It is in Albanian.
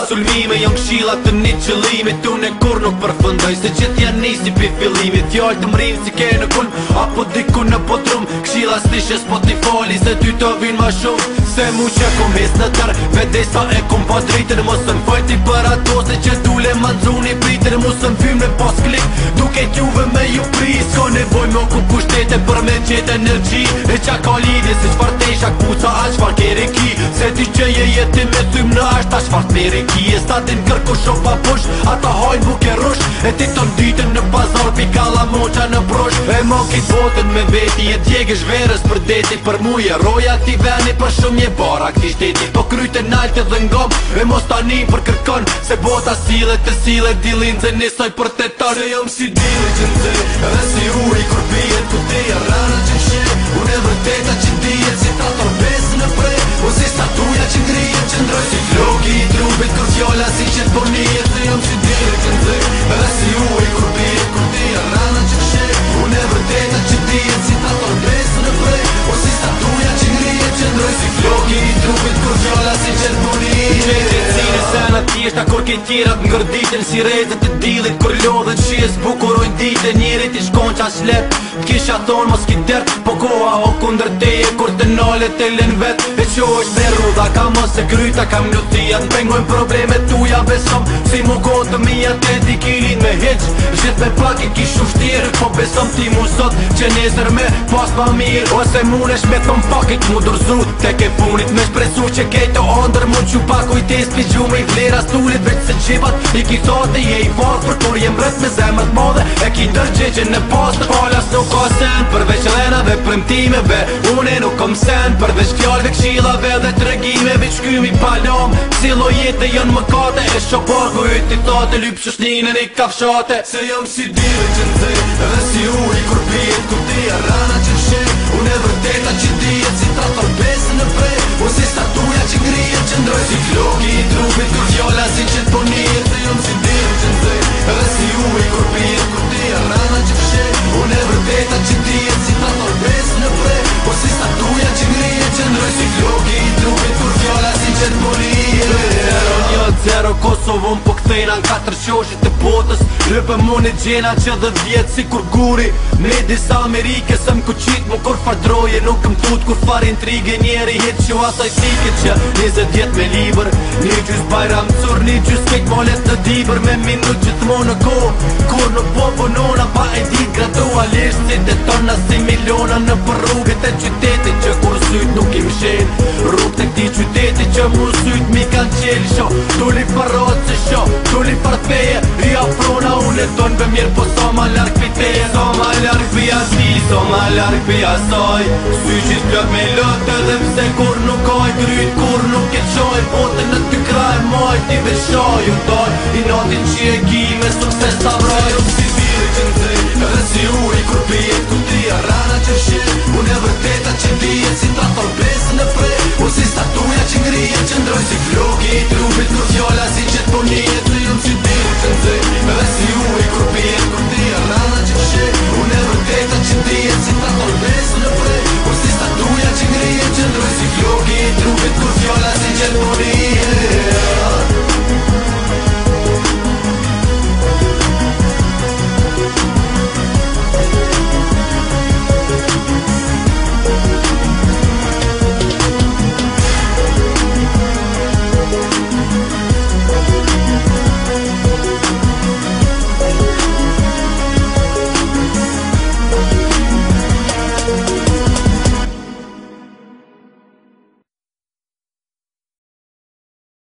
sulmime, jom kshila të një qëllimit. Unë e kur nuk përfëndoj, se gjithë janë nisi pi fillimit. Fjallë të mrinë si ke në kulm, apo diku në potrum. Kshila s'nishe s'po t'i fali, se ty të vinë ma shumë. Se mu që kom hes në tërë, vede sa e kom pas drejtën. Mosën fajti për ato se që dule ma nëzuni pritën. Mosën vim në pas klik, duke t'juve me ju pris. Ko nevoj me ku pushtete për me qete energji. E qa ka lidhje se qfar tesha kpuca a qfar kere ki. Se ti që je jeti me thym në ashta qfar t'mere ki. E statin kërku shopa push, ata hajnë buke rush. E ti ton ditën në pazar pika la moqa në brush. E mo kit botën me veti, e djegësh verës për deti. Për muje roja ti veni për shumë je bara këti shteti. Po kryte naltë dhe ngom, e mos tani për kërkon. Se bota sile të sile, dilin zë nisoj për të tërë. Se jom si dili që në zë, edhe si uri kur bijet ku teja rana që nshe. Unë e vërteta që dijet si ta torbesë në prej. O si statuja që ngrijet që ndroj si floki i trupit kur fjolla si që t'bonijet. Se jom si dili që në zë, edhe si uri kur bijet ku teja rana që nshe. Unë e vërteta që dijet si ta torbesë në prej. O si statuja që ngrijet që ndroj si floki i trupit kur fjolla si që t'bonijet. Sena tjeshta kur ke tjerat ngërditen si rezet të dilit. Kur lodhen shies bukurojnë dite, njerit i shkon qa shlet. T'kisha thonë mos ki dert, po koha o kundër teje. Kur të nalet e len vet, e qo është me rudha. Ka mos e gryta, kam lutia, n'pengojnë probleme tuja besom. Si mu konë të mija të di kilin me heq. Gjithë me pak i kishu shtirë, po besom ti mu sot që nesër me pas ma mirë. Ose munesh me thom pakit mu dorzu, te ke funit me shpresu që kejto andër mu që pa kujtes pi gjume i vlera stullit. Veç se qipat i ki thate je i fort, për kur jem rët me zemët madhe. E ki ndërgjegje në pas të falas nuk ka sen, përveç renave premtimeve. Une nuk kom sen, përveç fjallve kshilave dhe tregimeve. Qkymi palom, cilo jetë jën më kate. E shoparku i ti thate, lyp shushninën i kafshate. Se jom si dive që në zë, edhe si uri kur pijet ku tia rana që nshe. Une vërteta që dijet si ta torbesë në prej. O si statuja që ngrijet që ndroj si floki i trupit kur fjolla si që t'bonijet. Se jom si dive që në zë, edhe si uri kur pijet ku tia rana që nshe. Une vërteta që dijet si ta torbesë në prej. O si statuja që ngrijet që ndroj si floki i trupit kur fjolla si që t'bonijet. 0-0 Kosovën po kthejna në 4 qoshit të botës. Rëpë mu një gjena që dhe vjetë si kur guri. Me disa Amerike së m'ku qitë mu kur fardroje. Nuk këm tut kur far intrige njeri jetë që asaj sikit që 20 vjet me liber. Një gjys bajram cur, një gjys kejt molet në diber. Me minut që t'mo në ko, kur në po punona pa e dit gradualisht. Si të tona si miliona në për rrugët e qytetit që kur syt nuk im shen. Rrugët e këti qytetit që mu syt mi kanë qeli sho. Tulli për rotë se sho, tulli për t'feje. I afrona unë e tonë be mirë, po sa ma larg piteje. Sa ma larg pia ti, sa ma larg pia saj. Syqis plot me lotë edhe pse kur nuk kaj gryt, kur nuk e qaj. Bote në ty kraj maj, ti veçaj u daj. I natin që e ki me sukses ta vraj. Jom si vire që në zej, edhe si uri kur pijet ku tia rana që nshe.